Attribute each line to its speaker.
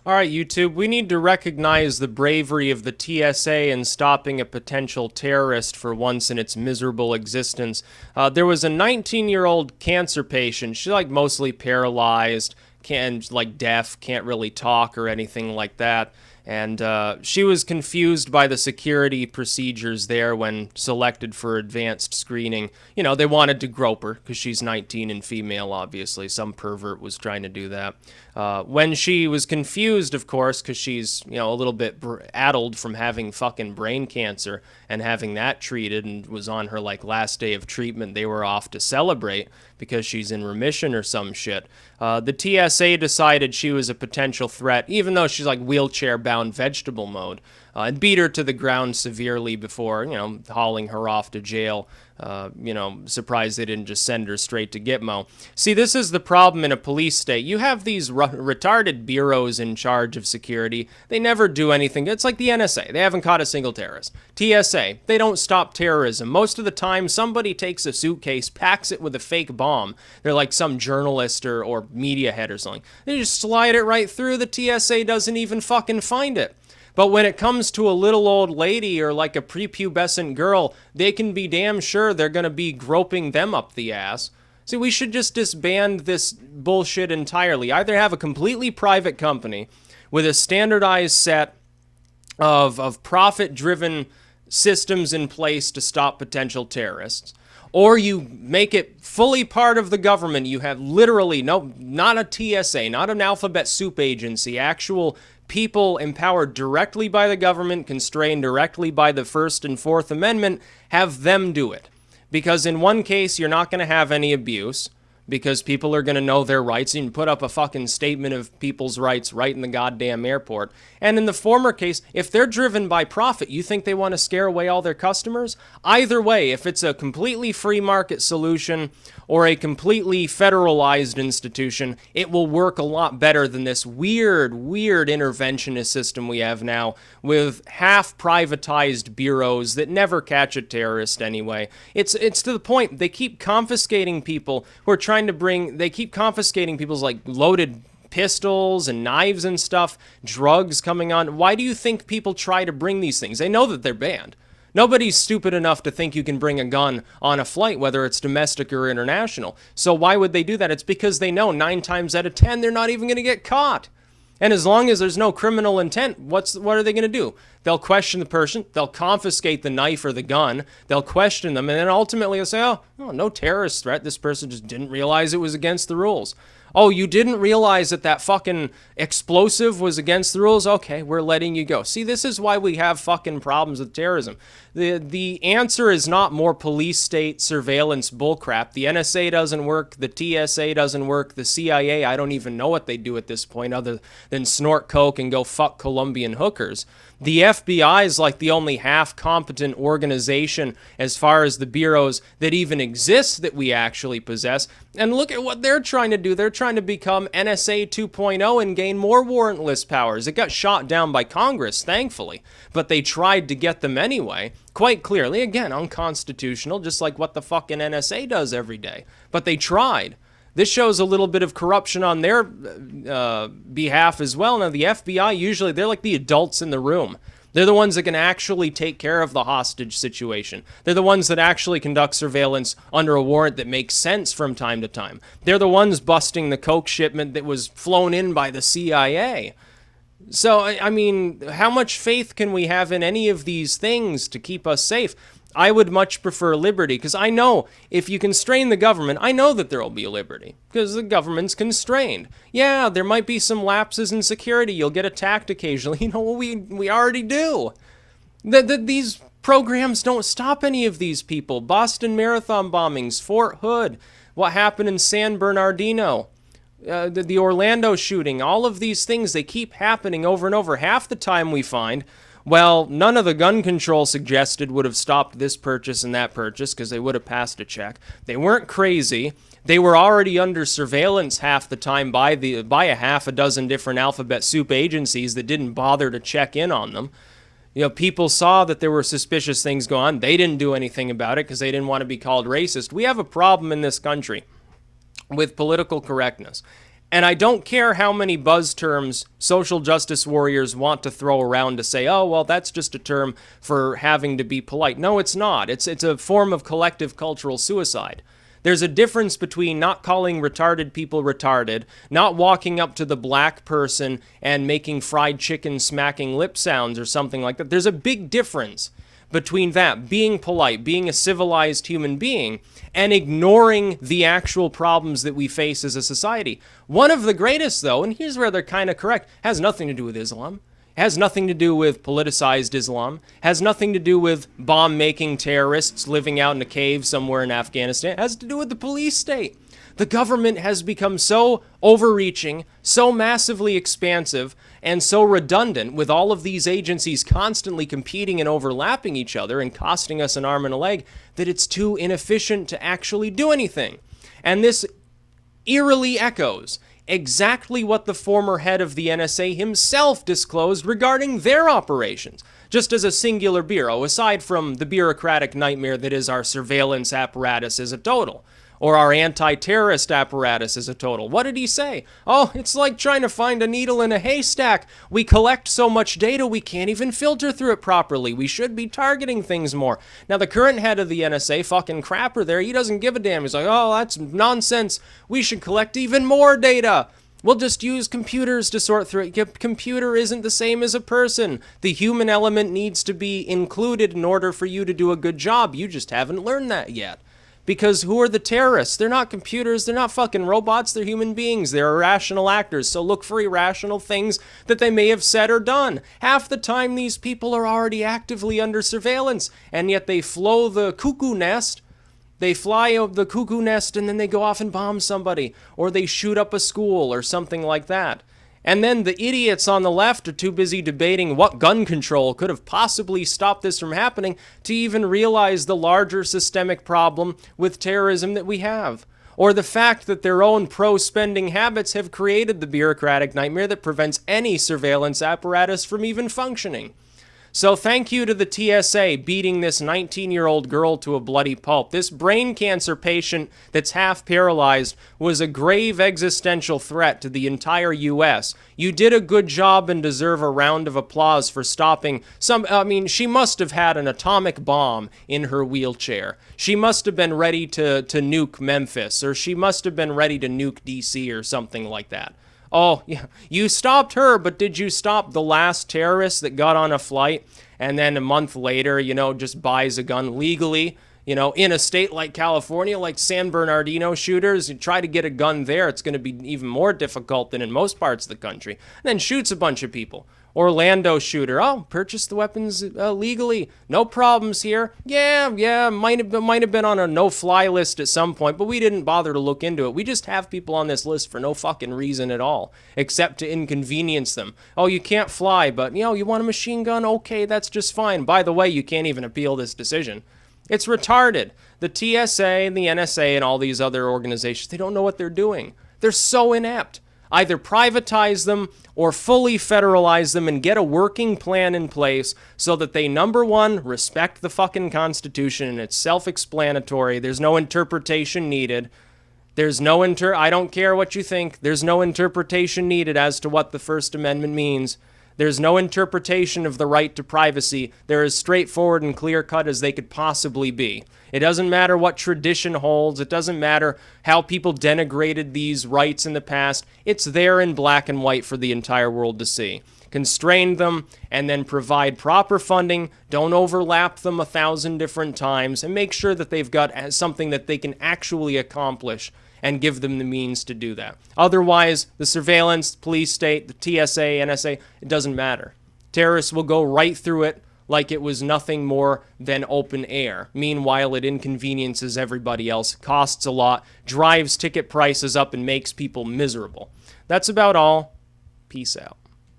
Speaker 1: All right, YouTube, we need to recognize the bravery of the TSA in stopping a potential terrorist for once in its miserable existence. There was a 19-year-old cancer patient. She's like mostly paralyzed, deaf, can't really talk or anything like that. And she was confused by the security procedures there when selected for advanced screening. You know, they wanted to grope her because she's 19 and female, obviously. Some pervert was trying to do that. When she was confused, of course, because she's, a little bit addled from having fucking brain cancer and having that treated and was on her, last day of treatment, they were off to celebrate because she's in remission or some shit. The TSA decided she was a potential threat, even though she's wheelchair-bound vegetable mode, and beat her to the ground severely before, hauling her off to jail. Surprised they didn't just send her straight to Gitmo. See, this is the problem in a police state. You have these retarded bureaus in charge of security. They never do anything. It's like the NSA. They haven't caught a single terrorist. TSA, they don't stop terrorism. Most of the time, somebody takes a suitcase, packs it with a fake bomb. They're like some journalist or media head or something. They just slide it right through. The TSA doesn't even fucking find it. But when it comes to a little old lady or like a prepubescent girl, they can be damn sure they're going to be groping them up the ass. See, we should just disband this bullshit entirely. Either have a completely private company with a standardized set of profit-driven systems in place to stop potential terrorists, or you make it fully part of the government. You have literally, not a TSA, not an alphabet soup agency, actual people empowered directly by the government, constrained directly by the First and Fourth Amendment, have them do it. Because in one case, you're not going to have any abuse, because people are going to know their rights. You can put up a fucking statement of people's rights right in the goddamn airport. And in the former case, if they're driven by profit, you think they want to scare away all their customers? Either way, if it's a completely free market solution or a completely federalized institution, it will work a lot better than this weird interventionist system we have now with half privatized bureaus that never catch a terrorist anyway. It's to the point they keep confiscating people who are they keep confiscating people's loaded pistols and knives and stuff, drugs coming on. Why do you think people try to bring these things? They know that they're banned. Nobody's stupid enough to think you can bring a gun on a flight, whether it's domestic or international. So why would they do that? It's because they know 9 times out of 10 they're not even going to get caught. And as long as there's no criminal intent, what are they going to do? They'll question the person, they'll confiscate the knife or the gun, they'll question them, and then ultimately they'll say, oh, no terrorist threat, this person just didn't realize it was against the rules. Oh, you didn't realize that fucking explosive was against the rules? Okay, we're letting you go. See, this is why we have fucking problems with terrorism. The answer is not more police state surveillance bullcrap. The NSA doesn't work, the TSA doesn't work, the CIA, I don't even know what they do at this point other than snort coke and go fuck Colombian hookers. The FBI is like the only half-competent organization as far as the bureaus that even exist that we actually possess. And look at what they're trying to do. They're trying to become NSA 2.0 and gain more warrantless powers. It got shot down by Congress, thankfully, but they tried to get them anyway. Quite clearly, again, unconstitutional, just like what the fucking NSA does every day. But they tried. This shows a little bit of corruption on their behalf as well. Now, the FBI, usually, they're like the adults in the room. They're the ones that can actually take care of the hostage situation. They're the ones that actually conduct surveillance under a warrant that makes sense from time to time. They're the ones busting the coke shipment that was flown in by the CIA. So, I mean, how much faith can we have in any of these things to keep us safe? I would much prefer liberty, because I know if you constrain the government, I know that there will be liberty, because the government's constrained. Yeah, there might be some lapses in security. You'll get attacked occasionally. You know what we already do? These programs don't stop any of these people. Boston Marathon bombings, Fort Hood, what happened in San Bernardino, the Orlando shooting, all of these things, they keep happening over and over. Half the time we find, well, none of the gun control suggested would have stopped this purchase and that purchase because they would have passed a check. They weren't crazy. They were already under surveillance half the time by a half a dozen different alphabet soup agencies that didn't bother to check in on them. People saw that there were suspicious things going on. They didn't do anything about it because they didn't want to be called racist. We have a problem in this country with political correctness. And I don't care how many buzz terms social justice warriors want to throw around to say, oh, well, that's just a term for having to be polite. No, it's not. It's a form of collective cultural suicide. There's a difference between not calling retarded people retarded, not walking up to the black person and making fried chicken smacking lip sounds or something like that. There's a big difference between that, being polite, being a civilized human being, and ignoring the actual problems that we face as a society. One of the greatest, though, and here's where they're kind of correct, has nothing to do with Islam, has nothing to do with politicized Islam, has nothing to do with bomb-making terrorists living out in a cave somewhere in Afghanistan. It has to do with the police state. The government has become so overreaching, so massively expansive, and so redundant with all of these agencies constantly competing and overlapping each other and costing us an arm and a leg that it's too inefficient to actually do anything. And this eerily echoes exactly what the former head of the NSA himself disclosed regarding their operations, just as a singular bureau, aside from the bureaucratic nightmare that is our surveillance apparatus as a total, or our anti-terrorist apparatus as a total. What did he say? Oh, it's like trying to find a needle in a haystack. We collect so much data we can't even filter through it properly. We should be targeting things more. Now, the current head of the NSA, fucking crapper there, he doesn't give a damn. He's like, oh, that's nonsense. We should collect even more data. We'll just use computers to sort through it. A computer isn't the same as a person. The human element needs to be included in order for you to do a good job. You just haven't learned that yet. Because who are the terrorists? They're not computers. They're not fucking robots. They're human beings. They're irrational actors. So look for irrational things that they may have said or done. Half the time, these people are already actively under surveillance, and yet they flow the cuckoo nest. They fly over the cuckoo nest, and then they go off and bomb somebody, or they shoot up a school or something like that. And then the idiots on the left are too busy debating what gun control could have possibly stopped this from happening to even realize the larger systemic problem with terrorism that we have. Or the fact that their own pro-spending habits have created the bureaucratic nightmare that prevents any surveillance apparatus from even functioning. So thank you to the TSA beating this 19-year-old girl to a bloody pulp. This brain cancer patient that's half paralyzed was a grave existential threat to the entire U.S. You did a good job and deserve a round of applause for stopping she must have had an atomic bomb in her wheelchair. She must have been ready to nuke Memphis, or she must have been ready to nuke D.C. or something like that. Oh, yeah, you stopped her, but did you stop the last terrorist that got on a flight and then a month later, just buys a gun legally, in a state like California, like San Bernardino shooters? You try to get a gun there, it's going to be even more difficult than in most parts of the country. And then shoots a bunch of people. Orlando shooter, purchase the weapons legally, no problems here. Yeah, might have been on a no-fly list at some point, but we didn't bother to look into it. We just have people on this list for no fucking reason at all, except to inconvenience them. Oh, you can't fly, but, you want a machine gun? Okay, that's just fine. By the way, you can't even appeal this decision. It's retarded. The TSA and the NSA and all these other organizations, they don't know what they're doing. They're so inept. Either privatize them or fully federalize them and get a working plan in place so that they, number one, respect the fucking Constitution and it's self-explanatory. There's no interpretation needed. I don't care what you think. There's no interpretation needed as to what the First Amendment means. There's no interpretation of the right to privacy. They're as straightforward and clear-cut as they could possibly be. It doesn't matter what tradition holds. It doesn't matter how people denigrated these rights in the past. It's there in black and white for the entire world to see. Constrain them and then provide proper funding. Don't overlap them 1,000 different times, and make sure that they've got something that they can actually accomplish and give them the means to do that. Otherwise, the surveillance, police state, the TSA, NSA, it doesn't matter. Terrorists will go right through it like it was nothing more than open air. Meanwhile, it inconveniences everybody else, costs a lot, drives ticket prices up, and makes people miserable. That's about all. Peace out.